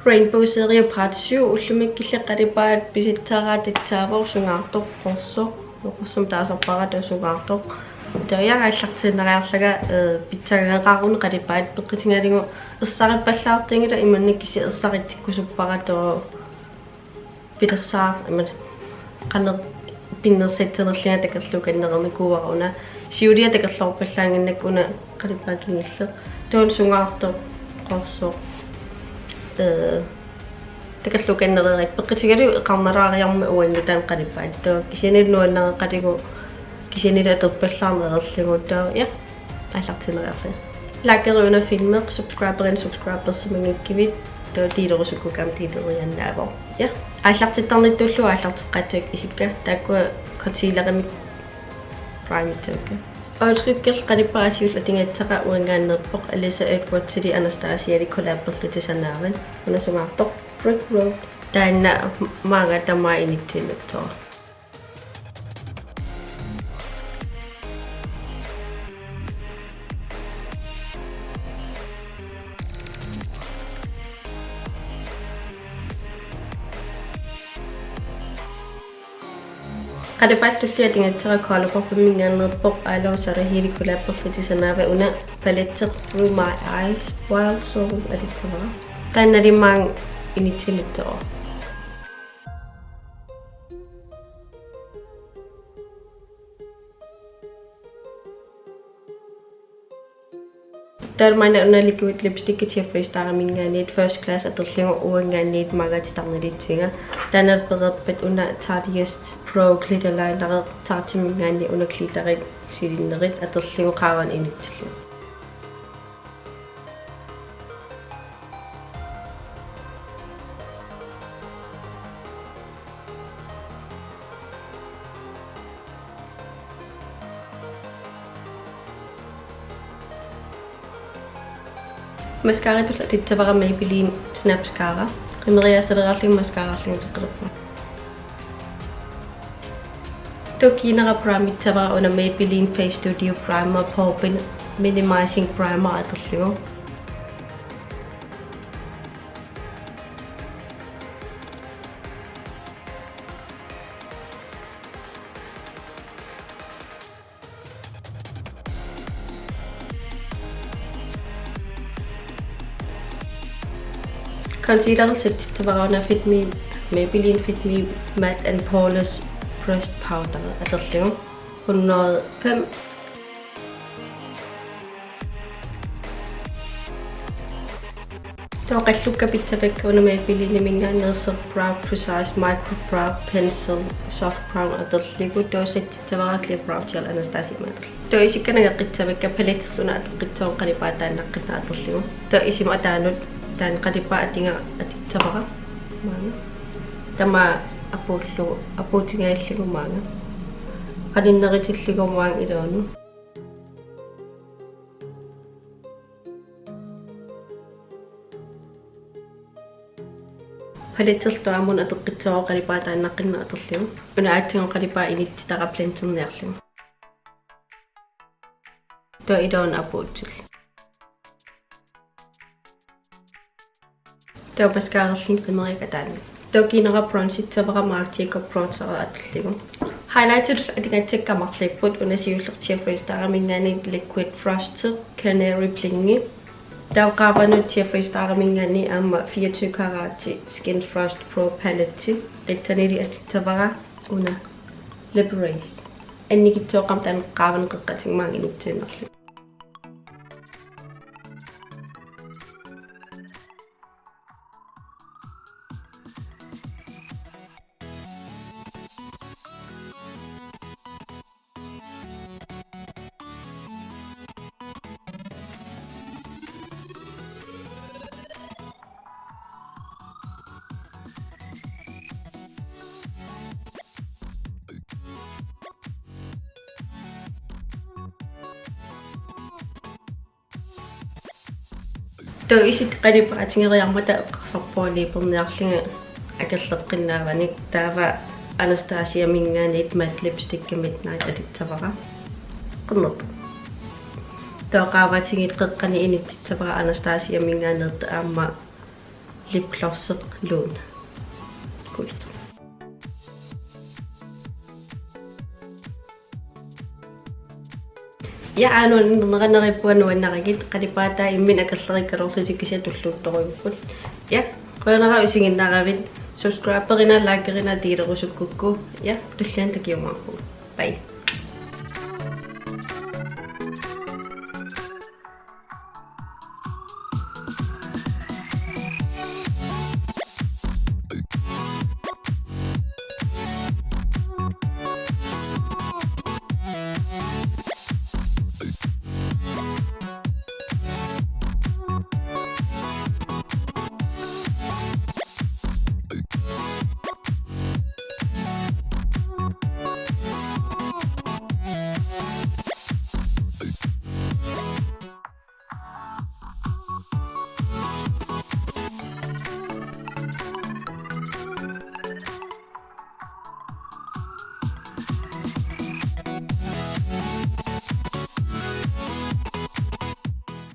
Rainbow serie part 7 ullumikkileqqalipaat pisittaaraatittaavor qorso noqussum taasarparatu tayaaqallartiineriarlaga pitsagaaqarun qalipaat peqqitingaligu issaripallaartingila imannikkisi issaritikkusupparatu pitassaar imat qaner pinnersettenerlinga takallukannermikuuaruna siulia takallarpallaanginnakkuna qalipaakingille tuun sungaarto qorso takallukannereerit peqqitingaligu eqarnalaariarma uannutaan qalipaat tuu kisinilluannereqaligu kisinila terpallaarnererligu tuu ja аллартинериарли лакеруна филмеқ subscribers tuu tiilerusukkukaam tiileriannaavo ja аллартиттарниттуллу аллартеққатук исикка тааккуа консилеримик праймитука Oudskykkel qalipaasiulla tingattaqa uangaannerpoq Alissa Edwards sili Anastasiali kollaapperlitisannaavan unasungaartoq Brick Road taanna maanga tamaa inittinnuttoa qalipaallullia tingattera koalaporpimmingaannerpoq aalorusarahili kollaapperlitisanaava una paletteq Through My Eyes Wild Soul alittavara taannalimaang inittinnuttoa Tarmaina una liquid lipstick tiafristaaramingaaniit first class aterlingu uangaaniit magatitarnalitsinga tanerpererpat una Tardiest Pro glitter liner tartimingaani una glitterit silinnerit aterlingu qaaran inittillu Mascara tulla tittavara Maybelline Snapscara. Qimeriasalerarling mascararling teqerpa. Tokinara primittavara una Maybelline Face Studio Primer Pulping Minimizing Primer aterlingu. Concealer tittavara Fit Me Maybelline Fit Me Matte and Poreless Pressed Powder aterlingu 105 Toqallukka pitsavakka una Maybelline mingaannerser Brow Precise Micro Brow Pencil Soft Brown aterligu toosattittavara Clear Brow Gel Anastasia Matter to isikkanageqqitsavakka paletterluna ateqqitsoon qalipaataannaqqinna aterligu to isimu ataanut tan qalipa atinga atittavara maanga tama apuutingaallegu maanga qalinneritilligumaang iluunu paletterlu amun ateqqitsoor qalipaataannaqqinna aterligu una aatsingo qalipa inittitaqaplanterniarligu to iluun apuutil Tau mascararling qimeriakataanni tokinera bronzittavara Marc Jacob bronzera aterligu highlighted atingatsikkamarlipput unasiullertiafristaaramingaani liquid frosted canary blingi tauqaavanut tiafristaaramingaani aamma 24 karati skin frost pro palette littanili atittavara una liberate annikitsoqam tan qaavan qeqqatingmaang inittiinerli to isit qalipaatiнгeriarmata eqqarsarpualiiperniarlinga akalleqqinnaavanik taava Anastasia mingaaniit matte lipstick midnight atittavara qinnerp toqaavatingit qeqqani inittitavara Anastasia mingaanerta aamma lipglosser lån. Kult. Ja, anu nraneripuanuannarigit qalipaataa immin akallerikkalorlutikisatulluuttoruipput. Ja, qoyanara isinginnaravit subscriberina likeerina tiilerusukukku. Ja, tullaan takiumaappu. Bye.